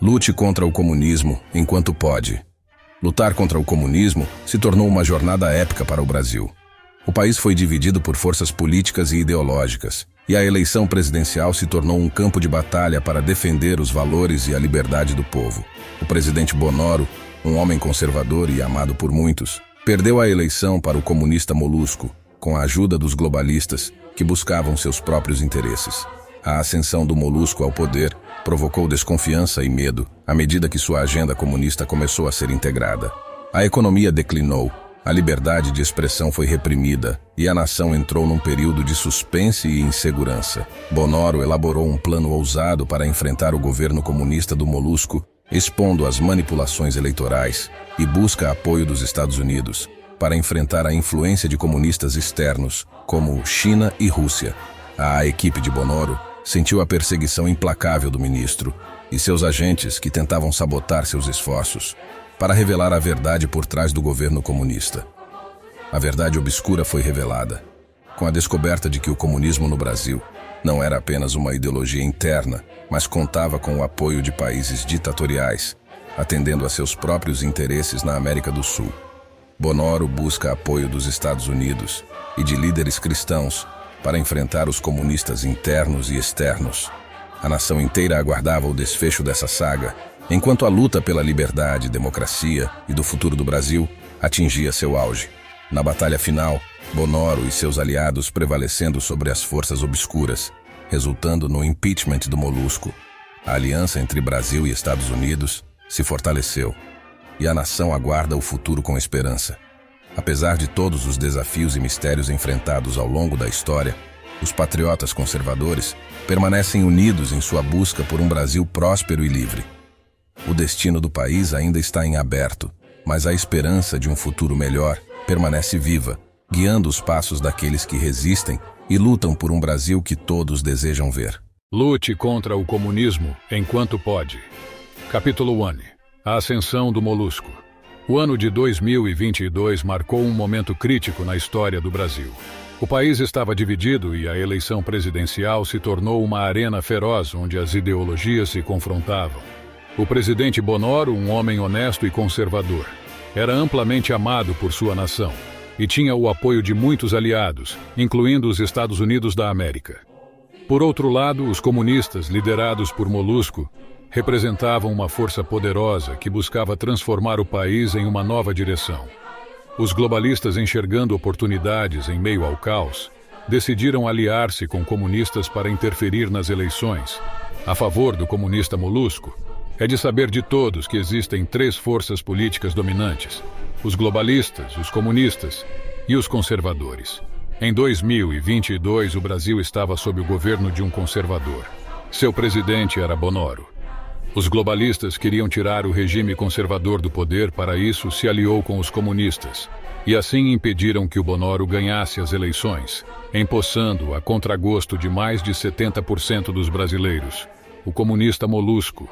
Lute contra o comunismo enquanto pode. Lutar contra o comunismo se tornou uma jornada épica para o Brasil. O país foi dividido por forças políticas e ideológicas, e a eleição presidencial se tornou um campo de batalha para defender os valores e a liberdade do povo. O presidente Bonoro, um homem conservador e amado por muitos, perdeu a eleição para o comunista Molusco, com a ajuda dos globalistas, que buscavam seus próprios interesses. A ascensão do Molusco ao poder provocou desconfiança e medo à medida que sua agenda comunista começou a ser integrada. A economia declinou, a liberdade de expressão foi reprimida e a nação entrou num período de suspense e insegurança. Bonoro elaborou um plano ousado para enfrentar o governo comunista do Molusco, expondo as manipulações eleitorais e busca apoio dos Estados Unidos para enfrentar a influência de comunistas externos, como China e Rússia. A equipe de Bonoro sentiu a perseguição implacável do ministro e seus agentes que tentavam sabotar seus esforços para revelar a verdade por trás do governo comunista. A verdade obscura foi revelada, com a descoberta de que o comunismo no Brasil não era apenas uma ideologia interna, mas contava com o apoio de países ditatoriais, atendendo a seus próprios interesses na América do Sul. Bonoro busca apoio dos Estados Unidos e de líderes cristãos para enfrentar os comunistas internos e externos. A nação inteira aguardava o desfecho dessa saga, enquanto a luta pela liberdade, democracia e do futuro do Brasil atingia seu auge. Na batalha final, Bonoro e seus aliados prevalecendo sobre as forças obscuras, resultando no impeachment do Molusco. A aliança entre Brasil e Estados Unidos se fortaleceu, e a nação aguarda o futuro com esperança. Apesar de todos os desafios e mistérios enfrentados ao longo da história, os patriotas conservadores permanecem unidos em sua busca por um Brasil próspero e livre. O destino do país ainda está em aberto, mas a esperança de um futuro melhor permanece viva, guiando os passos daqueles que resistem e lutam por um Brasil que todos desejam ver. Lute contra o comunismo enquanto pode. Capítulo 1. A ascensão do Molusco. O ano de 2022 marcou um momento crítico na história do Brasil. O país estava dividido e a eleição presidencial se tornou uma arena feroz onde as ideologias se confrontavam. O presidente Bonoro, um homem honesto e conservador, era amplamente amado por sua nação e tinha o apoio de muitos aliados, incluindo os Estados Unidos da América. Por outro lado, os comunistas, liderados por Molusco, representavam uma força poderosa que buscava transformar o país em uma nova direção. Os globalistas, enxergando oportunidades em meio ao caos, decidiram aliar-se com comunistas para interferir nas eleições. A favor do comunista Molusco, é de saber de todos que existem três forças políticas dominantes: os globalistas, os comunistas e os conservadores. Em 2022, o Brasil estava sob o governo de um conservador. Seu presidente era Bonoro. Os globalistas queriam tirar o regime conservador do poder, para isso se aliou com os comunistas, e assim impediram que o Bonoro ganhasse as eleições, empossando a contragosto de mais de 70% dos brasileiros. O comunista Molusco.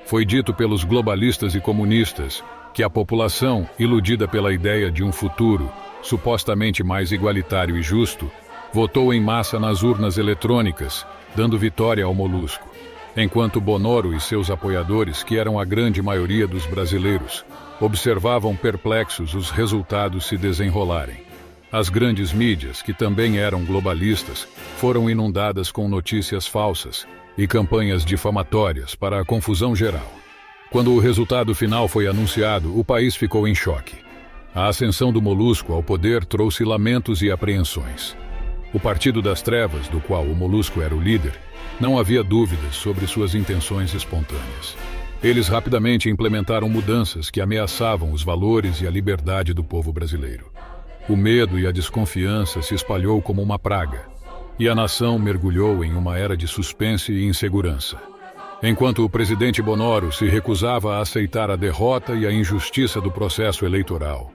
Foi dito pelos globalistas e comunistas que a população, iludida pela ideia de um futuro supostamente mais igualitário e justo, votou em massa nas urnas eletrônicas, dando vitória ao Molusco. Enquanto Bonoro e seus apoiadores, que eram a grande maioria dos brasileiros, observavam perplexos os resultados se desenrolarem. As grandes mídias, que também eram globalistas, foram inundadas com notícias falsas e campanhas difamatórias para a confusão geral. Quando o resultado final foi anunciado, o país ficou em choque. A ascensão do Molusco ao poder trouxe lamentos e apreensões. O Partido das Trevas, do qual o Molusco era o líder, não havia dúvidas sobre suas intenções espontâneas. Eles rapidamente implementaram mudanças que ameaçavam os valores e a liberdade do povo brasileiro. O medo e a desconfiança se espalhou como uma praga, e a nação mergulhou em uma era de suspense e insegurança. Enquanto o presidente Bonoro se recusava a aceitar a derrota e a injustiça do processo eleitoral,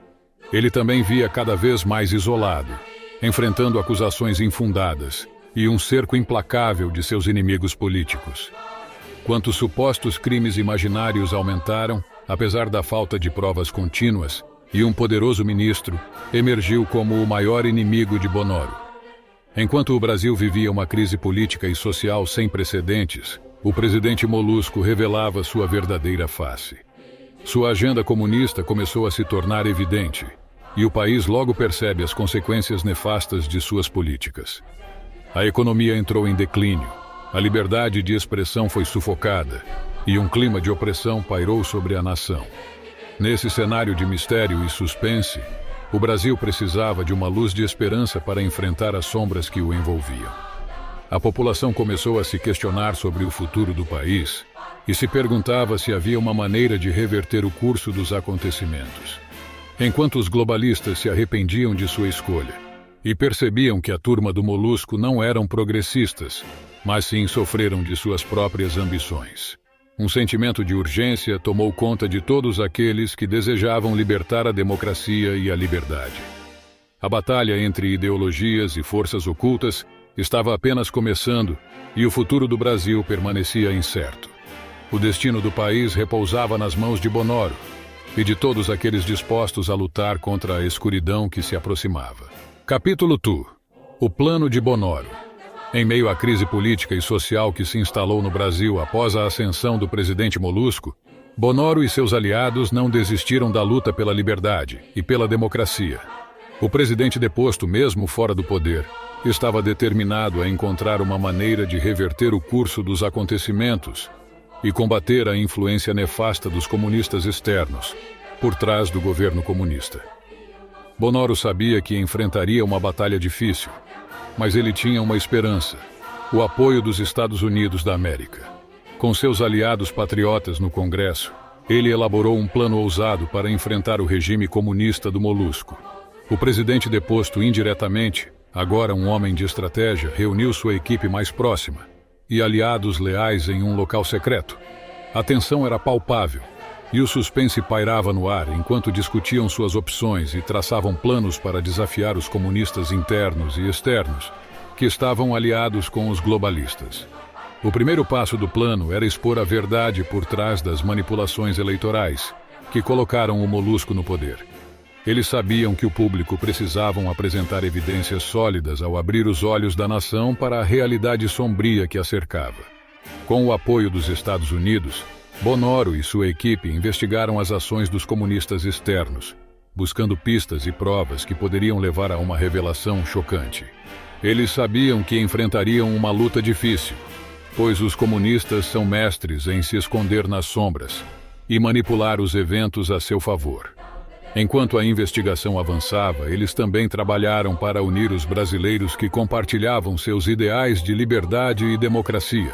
ele também via cada vez mais isolado, enfrentando acusações infundadas e um cerco implacável de seus inimigos políticos. Quantos supostos crimes imaginários aumentaram, apesar da falta de provas contínuas, e um poderoso ministro emergiu como o maior inimigo de Bonoro. Enquanto o Brasil vivia uma crise política e social sem precedentes, o presidente Molusco revelava sua verdadeira face. Sua agenda comunista começou a se tornar evidente, e o país logo percebe as consequências nefastas de suas políticas. A economia entrou em declínio, a liberdade de expressão foi sufocada, e um clima de opressão pairou sobre a nação. Nesse cenário de mistério e suspense, o Brasil precisava de uma luz de esperança para enfrentar as sombras que o envolviam. A população começou a se questionar sobre o futuro do país e se perguntava se havia uma maneira de reverter o curso dos acontecimentos. Enquanto os globalistas se arrependiam de sua escolha e percebiam que a turma do Molusco não eram progressistas, mas sim sofreram de suas próprias ambições. Um sentimento de urgência tomou conta de todos aqueles que desejavam libertar a democracia e a liberdade. A batalha entre ideologias e forças ocultas estava apenas começando e o futuro do Brasil permanecia incerto. O destino do país repousava nas mãos de Bonoro e de todos aqueles dispostos a lutar contra a escuridão que se aproximava. Capítulo 2. O plano de Bonoro. Em meio à crise política e social que se instalou no Brasil após a ascensão do presidente Molusco, Bonoro e seus aliados não desistiram da luta pela liberdade e pela democracia. O presidente deposto, mesmo fora do poder, estava determinado a encontrar uma maneira de reverter o curso dos acontecimentos e combater a influência nefasta dos comunistas externos, por trás do governo comunista. Bonoro sabia que enfrentaria uma batalha difícil, mas ele tinha uma esperança: o apoio dos Estados Unidos da América. Com seus aliados patriotas no Congresso, ele elaborou um plano ousado para enfrentar o regime comunista do Molusco. O presidente deposto indiretamente, agora um homem de estratégia, reuniu sua equipe mais próxima e aliados leais em um local secreto. A tensão era palpável e o suspense pairava no ar enquanto discutiam suas opções e traçavam planos para desafiar os comunistas internos e externos, que estavam aliados com os globalistas. O primeiro passo do plano era expor a verdade por trás das manipulações eleitorais, que colocaram o Molusco no poder. Eles sabiam que o público precisavam apresentar evidências sólidas ao abrir os olhos da nação para a realidade sombria que a cercava. Com o apoio dos Estados Unidos, Bonoro e sua equipe investigaram as ações dos comunistas externos, buscando pistas e provas que poderiam levar a uma revelação chocante. Eles sabiam que enfrentariam uma luta difícil, pois os comunistas são mestres em se esconder nas sombras e manipular os eventos a seu favor. Enquanto a investigação avançava, eles também trabalharam para unir os brasileiros que compartilhavam seus ideais de liberdade e democracia.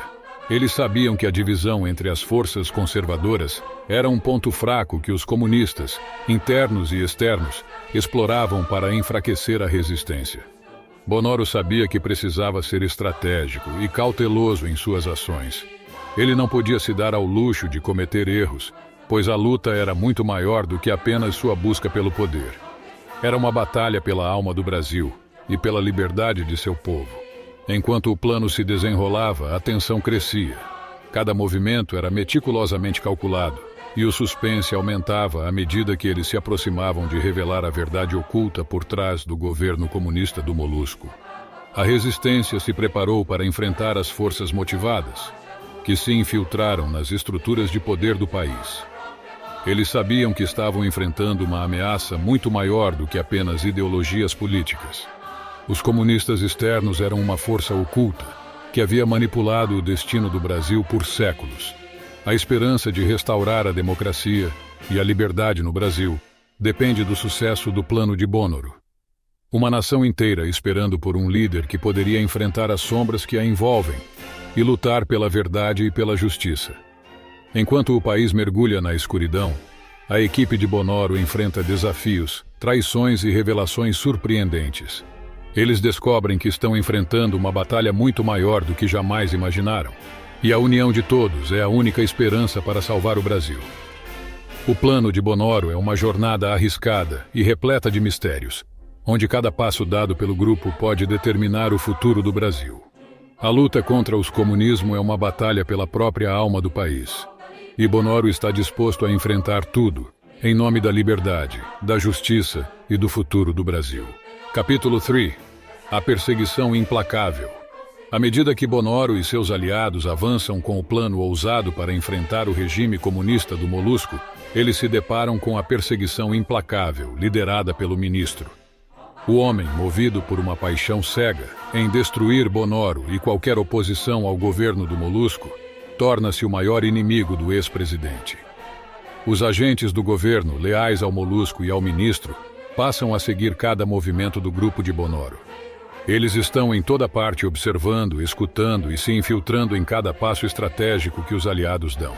Eles sabiam que a divisão entre as forças conservadoras era um ponto fraco que os comunistas, internos e externos, exploravam para enfraquecer a resistência. Bonoro sabia que precisava ser estratégico e cauteloso em suas ações. Ele não podia se dar ao luxo de cometer erros, pois a luta era muito maior do que apenas sua busca pelo poder. Era uma batalha pela alma do Brasil e pela liberdade de seu povo. Enquanto o plano se desenrolava, a tensão crescia. Cada movimento era meticulosamente calculado, e o suspense aumentava à medida que eles se aproximavam de revelar a verdade oculta por trás do governo comunista do Molusco. A resistência se preparou para enfrentar as forças motivadas, que se infiltraram nas estruturas de poder do país. Eles sabiam que estavam enfrentando uma ameaça muito maior do que apenas ideologias políticas. Os comunistas externos eram uma força oculta que havia manipulado o destino do Brasil por séculos. A esperança de restaurar a democracia e a liberdade no Brasil depende do sucesso do plano de Bonoro. Uma nação inteira esperando por um líder que poderia enfrentar as sombras que a envolvem e lutar pela verdade e pela justiça. Enquanto o país mergulha na escuridão, a equipe de Bonoro enfrenta desafios, traições e revelações surpreendentes. Eles descobrem que estão enfrentando uma batalha muito maior do que jamais imaginaram, e a união de todos é a única esperança para salvar o Brasil. O plano de Bonoro é uma jornada arriscada e repleta de mistérios, onde cada passo dado pelo grupo pode determinar o futuro do Brasil. A luta contra o comunismo é uma batalha pela própria alma do país. E Bonoro está disposto a enfrentar tudo, em nome da liberdade, da justiça e do futuro do Brasil. Capítulo 3. A perseguição implacável. À medida que Bonoro e seus aliados avançam com o plano ousado para enfrentar o regime comunista do Molusco, eles se deparam com a perseguição implacável liderada pelo ministro. O homem, movido por uma paixão cega em destruir Bonoro e qualquer oposição ao governo do Molusco, torna-se o maior inimigo do ex-presidente. Os agentes do governo, leais ao Molusco e ao ministro, passam a seguir cada movimento do grupo de Bonoro. Eles estão em toda parte observando, escutando e se infiltrando em cada passo estratégico que os aliados dão.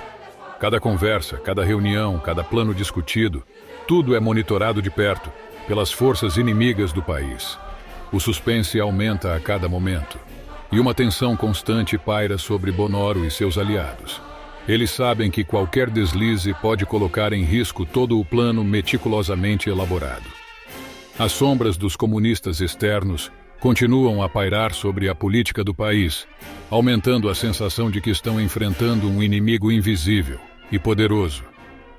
Cada conversa, cada reunião, cada plano discutido, tudo é monitorado de perto pelas forças inimigas do país. O suspense aumenta a cada momento, e uma tensão constante paira sobre Bonoro e seus aliados. Eles sabem que qualquer deslize pode colocar em risco todo o plano meticulosamente elaborado. As sombras dos comunistas externos continuam a pairar sobre a política do país, aumentando a sensação de que estão enfrentando um inimigo invisível e poderoso.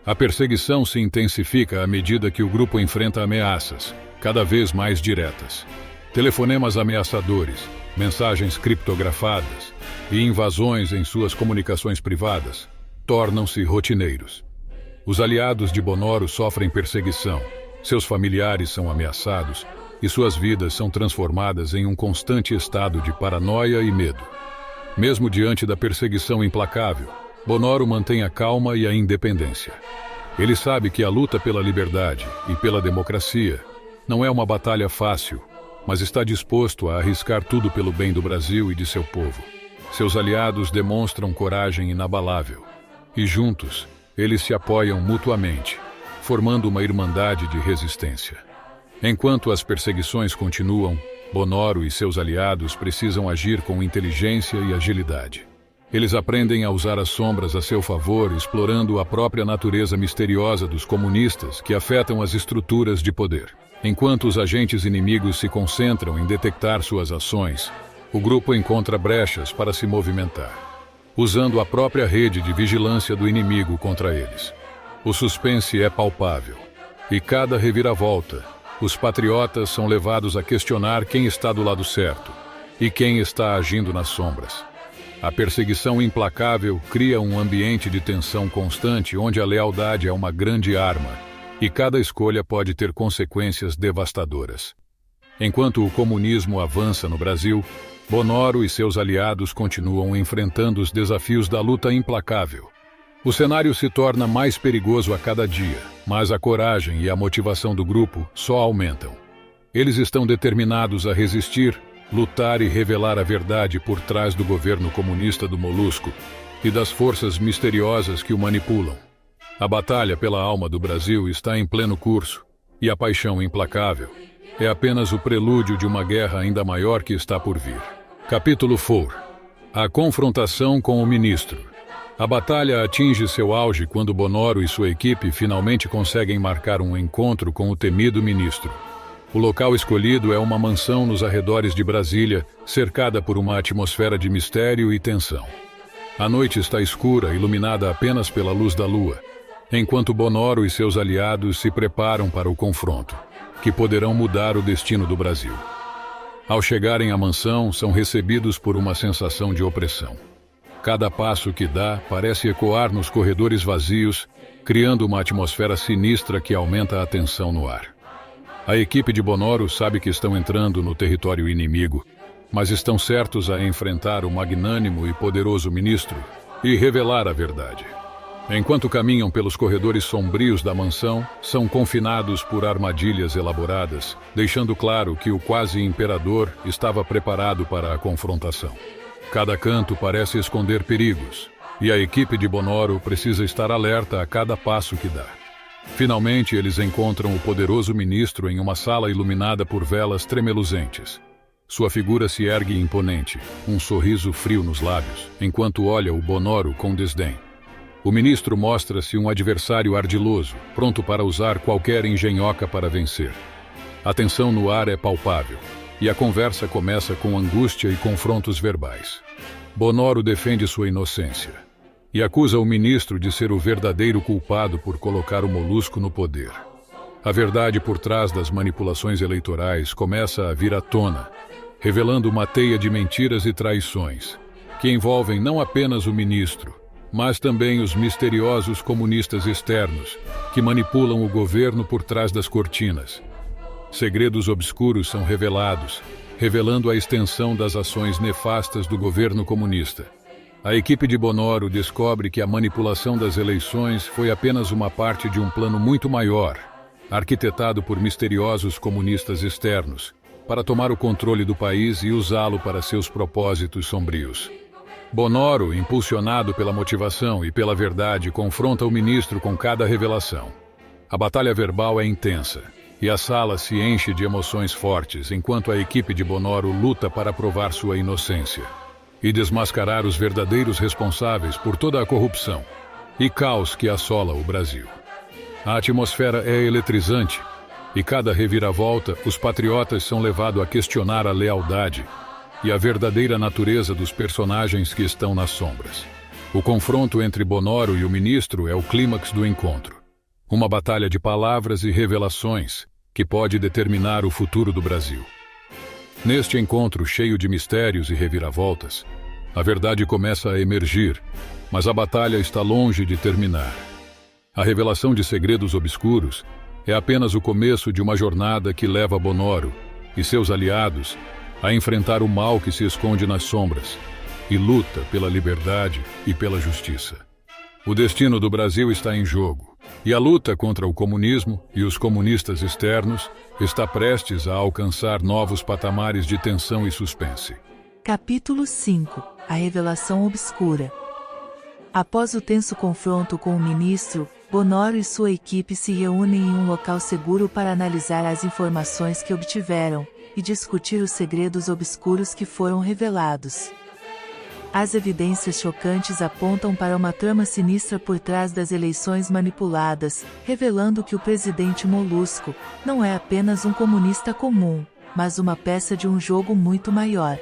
A perseguição se intensifica à medida que o grupo enfrenta ameaças, cada vez mais diretas. Telefonemas ameaçadores, mensagens criptografadas e invasões em suas comunicações privadas tornam-se rotineiros. Os aliados de Bonoro sofrem perseguição, seus familiares são ameaçados e suas vidas são transformadas em um constante estado de paranoia e medo. Mesmo diante da perseguição implacável, Bonoro mantém a calma e a independência. Ele sabe que a luta pela liberdade e pela democracia não é uma batalha fácil, mas está disposto a arriscar tudo pelo bem do Brasil e de seu povo. Seus aliados demonstram coragem inabalável, e juntos, eles se apoiam mutuamente, formando uma irmandade de resistência. Enquanto as perseguições continuam, Bonoro e seus aliados precisam agir com inteligência e agilidade. Eles aprendem a usar as sombras a seu favor, explorando a própria natureza misteriosa dos comunistas que afetam as estruturas de poder. Enquanto os agentes inimigos se concentram em detectar suas ações, o grupo encontra brechas para se movimentar, usando a própria rede de vigilância do inimigo contra eles. O suspense é palpável, e cada reviravolta, os patriotas são levados a questionar quem está do lado certo e quem está agindo nas sombras. A perseguição implacável cria um ambiente de tensão constante onde a lealdade é uma grande arma e cada escolha pode ter consequências devastadoras. Enquanto o comunismo avança no Brasil, Bonoro e seus aliados continuam enfrentando os desafios da luta implacável. O cenário se torna mais perigoso a cada dia, mas a coragem e a motivação do grupo só aumentam. Eles estão determinados a resistir, lutar e revelar a verdade por trás do governo comunista do Molusco e das forças misteriosas que o manipulam. A batalha pela alma do Brasil está em pleno curso, e a paixão implacável é apenas o prelúdio de uma guerra ainda maior que está por vir. Capítulo 4. A confrontação com o ministro. A batalha atinge seu auge quando Bonoro e sua equipe finalmente conseguem marcar um encontro com o temido ministro. O local escolhido é uma mansão nos arredores de Brasília, cercada por uma atmosfera de mistério e tensão. A noite está escura, iluminada apenas pela luz da lua, enquanto Bonoro e seus aliados se preparam para o confronto, que poderão mudar o destino do Brasil. Ao chegarem à mansão, são recebidos por uma sensação de opressão. Cada passo que dá parece ecoar nos corredores vazios, criando uma atmosfera sinistra que aumenta a tensão no ar. A equipe de Bonoro sabe que estão entrando no território inimigo, mas estão certos a enfrentar o magnânimo e poderoso ministro e revelar a verdade. Enquanto caminham pelos corredores sombrios da mansão, são confinados por armadilhas elaboradas, deixando claro que o quase imperador estava preparado para a confrontação. Cada canto parece esconder perigos, e a equipe de Bonoro precisa estar alerta a cada passo que dá. Finalmente, eles encontram o poderoso ministro em uma sala iluminada por velas tremeluzentes. Sua figura se ergue imponente, um sorriso frio nos lábios, enquanto olha o Bonoro com desdém. O ministro mostra-se um adversário ardiloso, pronto para usar qualquer engenhoca para vencer. A tensão no ar é palpável, e a conversa começa com angústia e confrontos verbais. Bonoro defende sua inocência e acusa o ministro de ser o verdadeiro culpado por colocar o Molusco no poder. A verdade por trás das manipulações eleitorais começa a vir à tona, revelando uma teia de mentiras e traições, que envolvem não apenas o ministro, mas também os misteriosos comunistas externos, que manipulam o governo por trás das cortinas. Segredos obscuros são revelados, revelando a extensão das ações nefastas do governo comunista. A equipe de Bonoro descobre que a manipulação das eleições foi apenas uma parte de um plano muito maior, arquitetado por misteriosos comunistas externos, para tomar o controle do país e usá-lo para seus propósitos sombrios. Bonoro, impulsionado pela motivação e pela verdade, confronta o ministro com cada revelação. A batalha verbal é intensa, e a sala se enche de emoções fortes enquanto a equipe de Bonoro luta para provar sua inocência e desmascarar os verdadeiros responsáveis por toda a corrupção e caos que assola o Brasil. A atmosfera é eletrizante, e cada reviravolta, os patriotas são levados a questionar a lealdade e a verdadeira natureza dos personagens que estão nas sombras. O confronto entre Bonoro e o ministro é o clímax do encontro. Uma batalha de palavras e revelações que pode determinar o futuro do Brasil. Neste encontro cheio de mistérios e reviravoltas, a verdade começa a emergir, mas a batalha está longe de terminar. A revelação de segredos obscuros é apenas o começo de uma jornada que leva Bonoro e seus aliados a enfrentar o mal que se esconde nas sombras e luta pela liberdade e pela justiça. O destino do Brasil está em jogo, e a luta contra o comunismo e os comunistas externos está prestes a alcançar novos patamares de tensão e suspense. Capítulo 5 – A revelação obscura. Após o tenso confronto com o ministro, Bonoro e sua equipe se reúnem em um local seguro para analisar as informações que obtiveram e discutir os segredos obscuros que foram revelados. As evidências chocantes apontam para uma trama sinistra por trás das eleições manipuladas, revelando que o presidente Molusco não é apenas um comunista comum, mas uma peça de um jogo muito maior.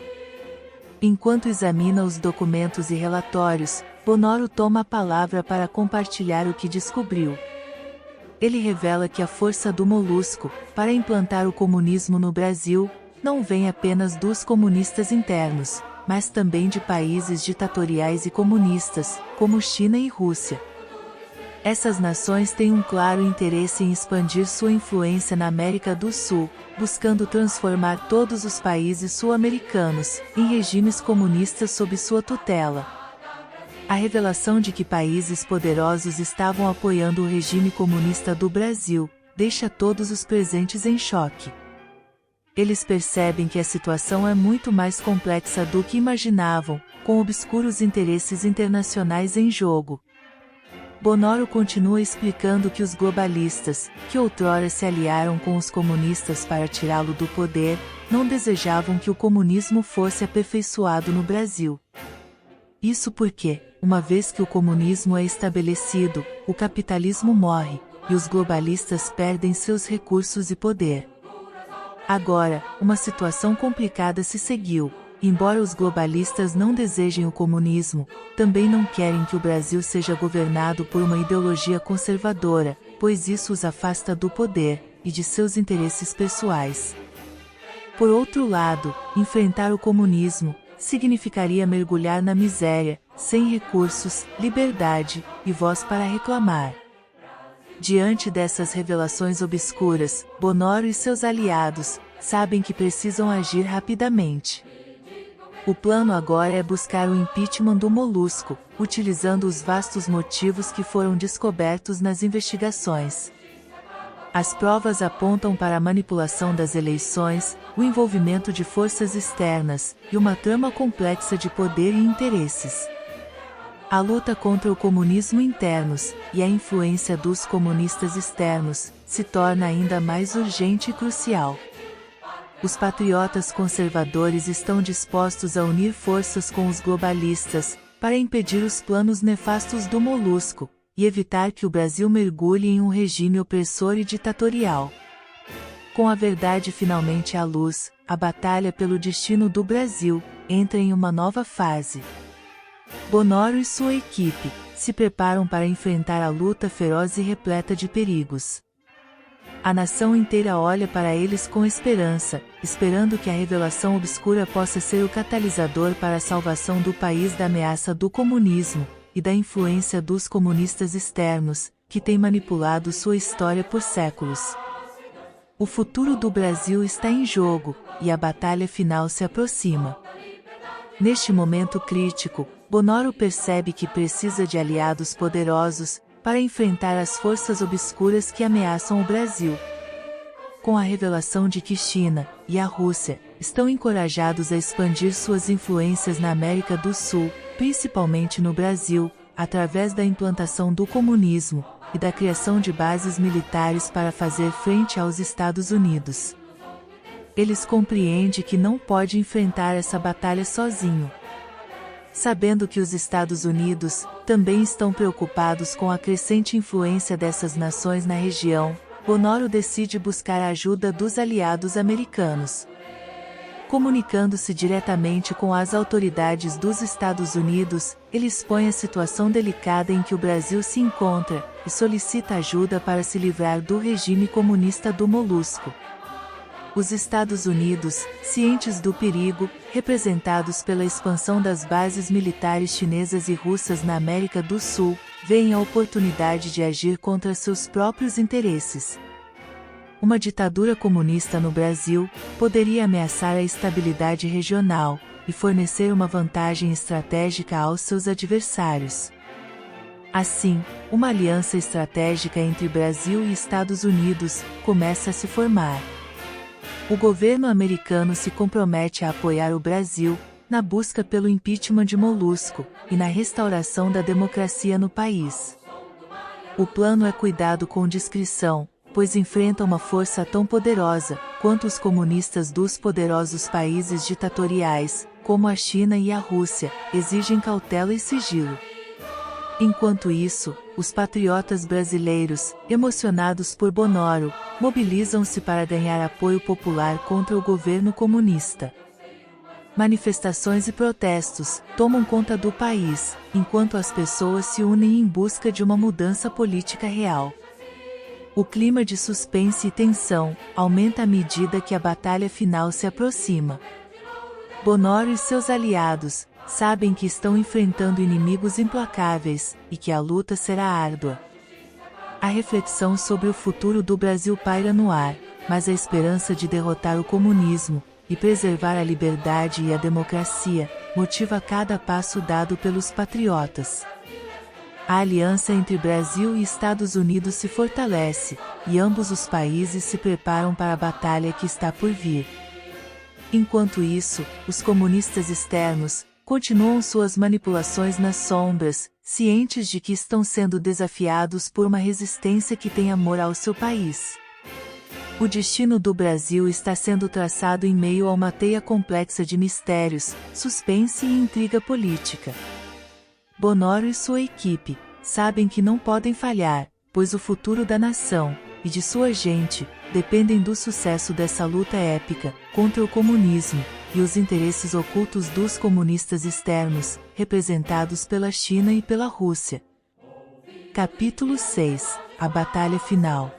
Enquanto examina os documentos e relatórios, Bonoro toma a palavra para compartilhar o que descobriu. Ele revela que a força do Molusco, para implantar o comunismo no Brasil, não vem apenas dos comunistas internos, mas também de países ditatoriais e comunistas, como China e Rússia. Essas nações têm um claro interesse em expandir sua influência na América do Sul, buscando transformar todos os países sul-americanos em regimes comunistas sob sua tutela. A revelação de que países poderosos estavam apoiando o regime comunista do Brasil deixa todos os presentes em choque. Eles percebem que a situação é muito mais complexa do que imaginavam, com obscuros interesses internacionais em jogo. Bonoro continua explicando que os globalistas, que outrora se aliaram com os comunistas para tirá-lo do poder, não desejavam que o comunismo fosse aperfeiçoado no Brasil. Isso porque, uma vez que o comunismo é estabelecido, o capitalismo morre, e os globalistas perdem seus recursos e poder. Agora, uma situação complicada se seguiu. Embora os globalistas não desejem o comunismo, também não querem que o Brasil seja governado por uma ideologia conservadora, pois isso os afasta do poder e de seus interesses pessoais. Por outro lado, enfrentar o comunismo significaria mergulhar na miséria, sem recursos, liberdade e voz para reclamar. Diante dessas revelações obscuras, Bonoro e seus aliados sabem que precisam agir rapidamente. O plano agora é buscar o impeachment do Molusco, utilizando os vastos motivos que foram descobertos nas investigações. As provas apontam para a manipulação das eleições, o envolvimento de forças externas e uma trama complexa de poder e interesses. A luta contra o comunismo internos e a influência dos comunistas externos se torna ainda mais urgente e crucial. Os patriotas conservadores estão dispostos a unir forças com os globalistas para impedir os planos nefastos do Molusco e evitar que o Brasil mergulhe em um regime opressor e ditatorial. Com a verdade finalmente à luz, a batalha pelo destino do Brasil entra em uma nova fase. Bonoro e sua equipe se preparam para enfrentar a luta feroz e repleta de perigos. A nação inteira olha para eles com esperança, esperando que a revelação obscura possa ser o catalisador para a salvação do país da ameaça do comunismo e da influência dos comunistas externos, que têm manipulado sua história por séculos. O futuro do Brasil está em jogo, e a batalha final se aproxima. Neste momento crítico, Bonoro percebe que precisa de aliados poderosos para enfrentar as forças obscuras que ameaçam o Brasil. Com a revelação de que China e a Rússia estão encorajados a expandir suas influências na América do Sul, principalmente no Brasil, através da implantação do comunismo e da criação de bases militares para fazer frente aos Estados Unidos. Eles compreendem que não pode enfrentar essa batalha sozinho. Sabendo que os Estados Unidos também estão preocupados com a crescente influência dessas nações na região, Bonoro decide buscar a ajuda dos aliados americanos. Comunicando-se diretamente com as autoridades dos Estados Unidos, ele expõe a situação delicada em que o Brasil se encontra e solicita ajuda para se livrar do regime comunista do Molusco. Os Estados Unidos, cientes do perigo, representados pela expansão das bases militares chinesas e russas na América do Sul, veem a oportunidade de agir contra seus próprios interesses. Uma ditadura comunista no Brasil poderia ameaçar a estabilidade regional e fornecer uma vantagem estratégica aos seus adversários. Assim, uma aliança estratégica entre Brasil e Estados Unidos começa a se formar. O governo americano se compromete a apoiar o Brasil na busca pelo impeachment de Molusco e na restauração da democracia no país. O plano é cuidado com discrição, pois enfrenta uma força tão poderosa quanto os comunistas dos poderosos países ditatoriais, como a China e a Rússia, exigem cautela e sigilo. Enquanto isso, os patriotas brasileiros, emocionados por Bonoro, mobilizam-se para ganhar apoio popular contra o governo comunista. Manifestações e protestos tomam conta do país, enquanto as pessoas se unem em busca de uma mudança política real. O clima de suspense e tensão aumenta à medida que a batalha final se aproxima. Bonoro e seus aliados sabem que estão enfrentando inimigos implacáveis e que a luta será árdua. A reflexão sobre o futuro do Brasil paira no ar, mas a esperança de derrotar o comunismo e preservar a liberdade e a democracia motiva cada passo dado pelos patriotas. A aliança entre Brasil e Estados Unidos se fortalece, e ambos os países se preparam para a batalha que está por vir. Enquanto isso, os comunistas externos continuam suas manipulações nas sombras, cientes de que estão sendo desafiados por uma resistência que tem amor ao seu país. O destino do Brasil está sendo traçado em meio a uma teia complexa de mistérios, suspense e intriga política. Bonoro e sua equipe sabem que não podem falhar, pois o futuro da nação e de sua gente dependem do sucesso dessa luta épica contra o comunismo e os interesses ocultos dos comunistas externos, representados pela China e pela Rússia. Capítulo 6 – A Batalha Final.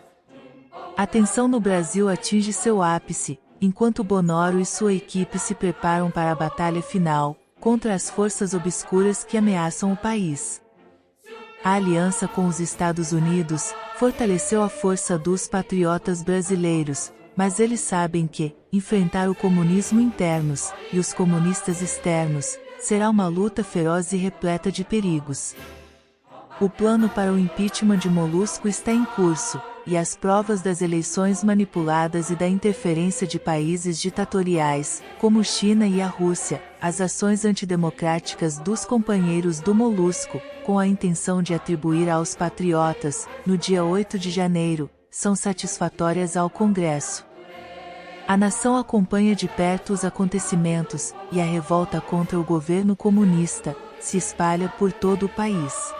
A tensão no Brasil atinge seu ápice, enquanto Bonoro e sua equipe se preparam para a batalha final, contra as forças obscuras que ameaçam o país. A aliança com os Estados Unidos fortaleceu a força dos patriotas brasileiros, mas eles sabem que enfrentar o comunismo internos e os comunistas externos será uma luta feroz e repleta de perigos. O plano para o impeachment de Molusco está em curso, e as provas das eleições manipuladas e da interferência de países ditatoriais, como China e a Rússia, as ações antidemocráticas dos companheiros do Molusco, com a intenção de atribuir aos patriotas, no dia 8 de janeiro, são satisfatórias ao Congresso. A nação acompanha de perto os acontecimentos, e a revolta contra o governo comunista se espalha por todo o país.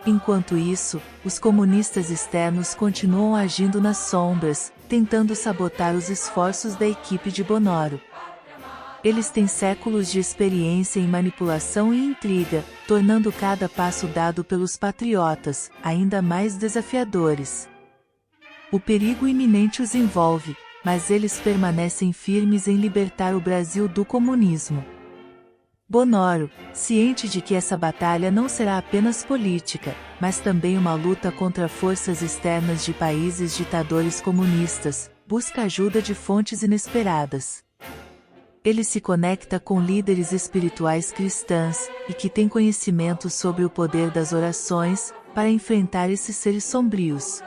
Enquanto isso, os comunistas externos continuam agindo nas sombras, tentando sabotar os esforços da equipe de Bonoro. Eles têm séculos de experiência em manipulação e intriga, tornando cada passo dado pelos patriotas ainda mais desafiadores. O perigo iminente os envolve, mas eles permanecem firmes em libertar o Brasil do comunismo. Bonoro, ciente de que essa batalha não será apenas política, mas também uma luta contra forças externas de países ditadores comunistas, busca ajuda de fontes inesperadas. Ele se conecta com líderes espirituais cristãs, e que têm conhecimento sobre o poder das orações, para enfrentar esses seres sombrios.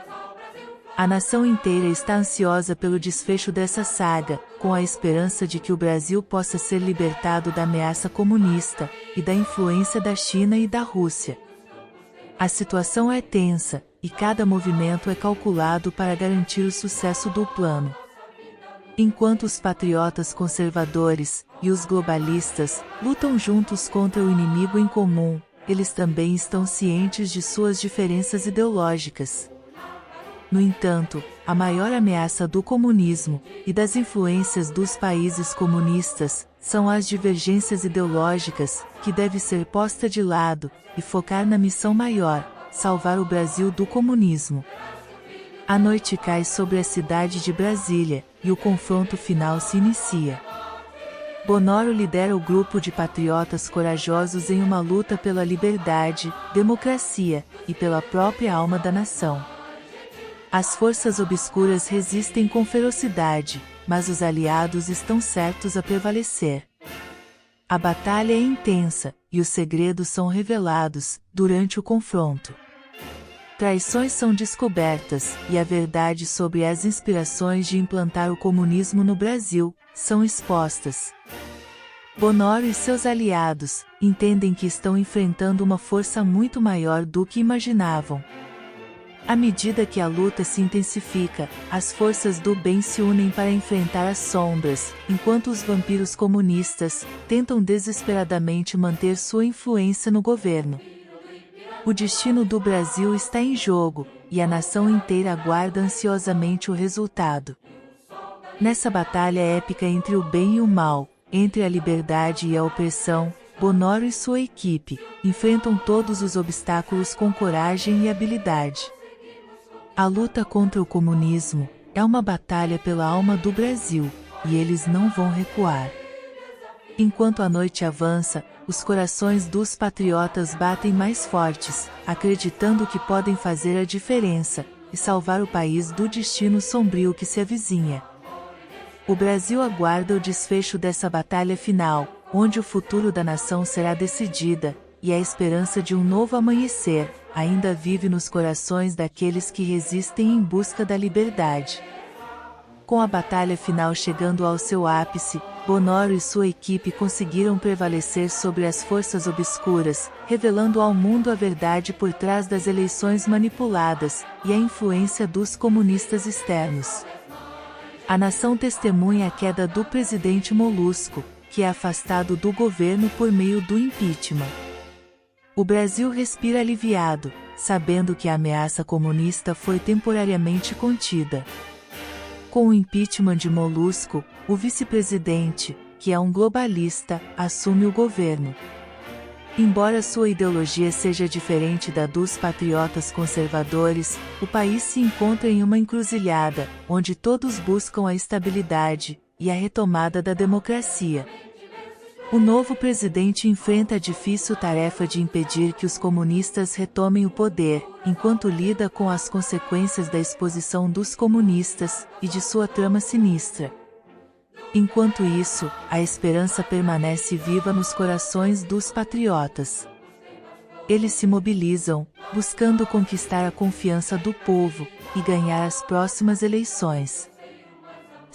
A nação inteira está ansiosa pelo desfecho dessa saga, com a esperança de que o Brasil possa ser libertado da ameaça comunista, e da influência da China e da Rússia. A situação é tensa, e cada movimento é calculado para garantir o sucesso do plano. Enquanto os patriotas conservadores, e os globalistas, lutam juntos contra o inimigo em comum, eles também estão cientes de suas diferenças ideológicas. No entanto, a maior ameaça do comunismo, e das influências dos países comunistas, são as divergências ideológicas, que deve ser posta de lado, e focar na missão maior, salvar o Brasil do comunismo. A noite cai sobre a cidade de Brasília, e o confronto final se inicia. Bonoro lidera o grupo de patriotas corajosos em uma luta pela liberdade, democracia, e pela própria alma da nação. As forças obscuras resistem com ferocidade, mas os aliados estão certos a prevalecer. A batalha é intensa, e os segredos são revelados, durante o confronto. Traições são descobertas, e a verdade sobre as inspirações de implantar o comunismo no Brasil, são expostas. Bonoro e seus aliados, entendem que estão enfrentando uma força muito maior do que imaginavam. À medida que a luta se intensifica, as forças do bem se unem para enfrentar as sombras, enquanto os vampiros comunistas tentam desesperadamente manter sua influência no governo. O destino do Brasil está em jogo, e a nação inteira aguarda ansiosamente o resultado. Nessa batalha épica entre o bem e o mal, entre a liberdade e a opressão, Bonoro e sua equipe enfrentam todos os obstáculos com coragem e habilidade. A luta contra o comunismo é uma batalha pela alma do Brasil, e eles não vão recuar. Enquanto a noite avança, os corações dos patriotas batem mais fortes, acreditando que podem fazer a diferença, e salvar o país do destino sombrio que se avizinha. O Brasil aguarda o desfecho dessa batalha final, onde o futuro da nação será decidida, e a esperança de um novo amanhecer ainda vive nos corações daqueles que resistem em busca da liberdade. Com a batalha final chegando ao seu ápice, Bonoro e sua equipe conseguiram prevalecer sobre as forças obscuras, revelando ao mundo a verdade por trás das eleições manipuladas, e a influência dos comunistas externos. A nação testemunha a queda do presidente Molusco, que é afastado do governo por meio do impeachment. O Brasil respira aliviado, sabendo que a ameaça comunista foi temporariamente contida. Com o impeachment de Molusco, o vice-presidente, que é um globalista, assume o governo. Embora sua ideologia seja diferente da dos patriotas conservadores, o país se encontra em uma encruzilhada, onde todos buscam a estabilidade e a retomada da democracia. O novo presidente enfrenta a difícil tarefa de impedir que os comunistas retomem o poder, enquanto lida com as consequências da exposição dos comunistas e de sua trama sinistra. Enquanto isso, a esperança permanece viva nos corações dos patriotas. Eles se mobilizam, buscando conquistar a confiança do povo e ganhar as próximas eleições.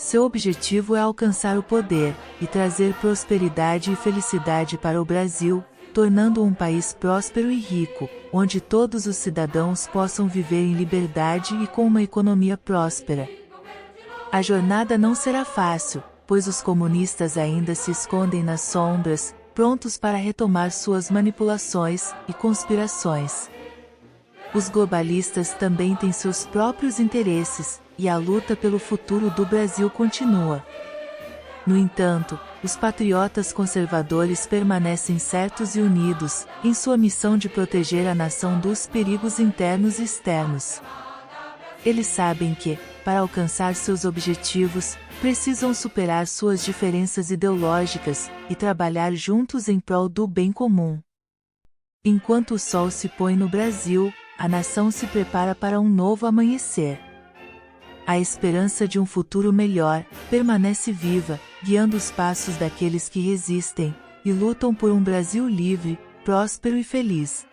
Seu objetivo é alcançar o poder e trazer prosperidade e felicidade para o Brasil, tornando um país próspero e rico, onde todos os cidadãos possam viver em liberdade e com uma economia próspera. A jornada não será fácil, pois os comunistas ainda se escondem nas sombras, prontos para retomar suas manipulações e conspirações. Os globalistas também têm seus próprios interesses, e a luta pelo futuro do Brasil continua. No entanto, os patriotas conservadores permanecem certos e unidos, em sua missão de proteger a nação dos perigos internos e externos. Eles sabem que, para alcançar seus objetivos, precisam superar suas diferenças ideológicas e trabalhar juntos em prol do bem comum. Enquanto o sol se põe no Brasil, a nação se prepara para um novo amanhecer. A esperança de um futuro melhor permanece viva, guiando os passos daqueles que resistem e lutam por um Brasil livre, próspero e feliz.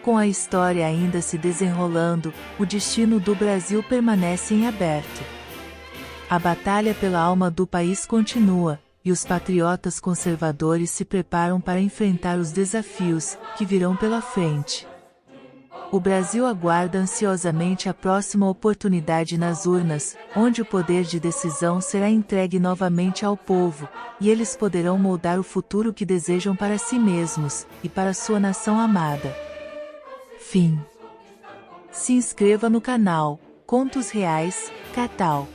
Com a história ainda se desenrolando, o destino do Brasil permanece em aberto. A batalha pela alma do país continua, e os patriotas conservadores se preparam para enfrentar os desafios que virão pela frente. O Brasil aguarda ansiosamente a próxima oportunidade nas urnas, onde o poder de decisão será entregue novamente ao povo, e eles poderão moldar o futuro que desejam para si mesmos e para sua nação amada. Fim. Se inscreva no canal Contos Reais, Catal.